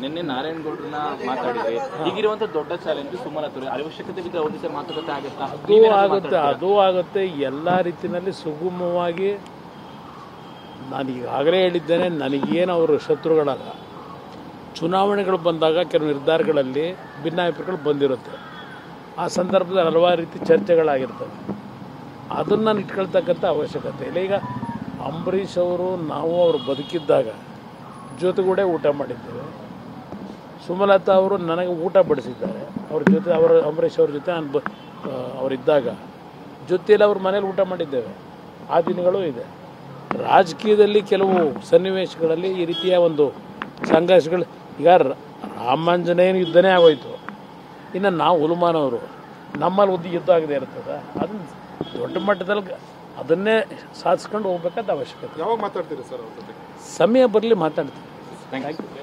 ನಿನ್ನೆ ನಾರಾಯಣಗೌಡರನ್ನ ಮಾತಾಡಿದ್ರೆ ಈಗಿರುವಂತ ದೊಡ್ಡ ಚಾಲೆಂಜ್ ಸುಮಲತಾ ಅವಶ್ಯಕತೆ ಬಿದ್ದರೆ ಅವ್ರ ಜೊತೆ ಮಾತುಕತೆ ಆಗುತ್ತೆ. ಅದು ಆಗುತ್ತೆ ಎಲ್ಲ ರೀತಿಯಲ್ಲಿ ಸುಗಮವಾಗಿ. ನಾನು ಈಗಾಗಲೇ ಹೇಳಿದ್ದೇನೆ, ನನಗೇನು ಅವರು ಶತ್ರುಗಳಲ್ಲ. ಚುನಾವಣೆಗಳು ಬಂದಾಗ ಕೆಲವು ನಿರ್ಧಾರಗಳಲ್ಲಿ ಭಿನ್ನಾಭಿಪ್ರಾಯಗಳು ಬಂದಿರುತ್ತೆ. ಆ ಸಂದರ್ಭದಲ್ಲಿ ಹಲವಾರು ರೀತಿ ಚರ್ಚೆಗಳಾಗಿರ್ತವೆ. ಅದನ್ನು ನಾನು ಇಟ್ಕೊಳ್ತಕ್ಕಂಥ ಅವಶ್ಯಕತೆ ಇಲ್ಲ. ಈಗ ಅಂಬರೀಷ್ ಅವರು ನಾವು ಅವರು ಬದುಕಿದ್ದಾಗ ಜೊತೆಗೂಡೆ ಊಟ ಮಾಡಿದ್ದೇವೆ. ಸುಮಲತಾ ಅವರು ನನಗೆ ಊಟ ಬಡಿಸಿದ್ದಾರೆ. ಅವ್ರ ಜೊತೆ ಅಂಬರೀಷ್ ಅವ್ರ ಜೊತೆ ನಾನು ಅವರಿದ್ದಾಗ ಜೊತೆಯಲ್ಲಿ ಅವ್ರ ಮನೇಲಿ ಊಟ ಮಾಡಿದ್ದೇವೆ. ಆ ದಿನಗಳು ಇದೆ. ರಾಜಕೀಯದಲ್ಲಿ ಕೆಲವು ಸನ್ನಿವೇಶಗಳಲ್ಲಿ ಈ ರೀತಿಯ ಒಂದು ಸಂಘರ್ಷಗಳು, ಈಗ ರಾಮಾಂಜನೇಯನ ಯುದ್ಧನೇ ಆಗೋಯ್ತು. ಇನ್ನು ನಾವು ಹುಲುಮಾನವರು ನಮ್ಮಲ್ಲಿ ಯುದ್ಧ ಆಗದೆ ಇರ್ತದೆ. ಅದನ್ನು ದೊಡ್ಡ ಮಟ್ಟದಲ್ಲಿ ಅದನ್ನೇ ಸಾಧಿಸ್ಕೊಂಡು ಹೋಗ್ಬೇಕಾದ ಅವಶ್ಯಕತೆ. ಯಾವಾಗ ಮಾತಾಡ್ತೀರಿ ಸರ್ ಅವ್ರ ಜೊತೆ? ಸಮಯ ಬರಲಿ ಮಾತಾಡ್ತೀವಿ. Thank you.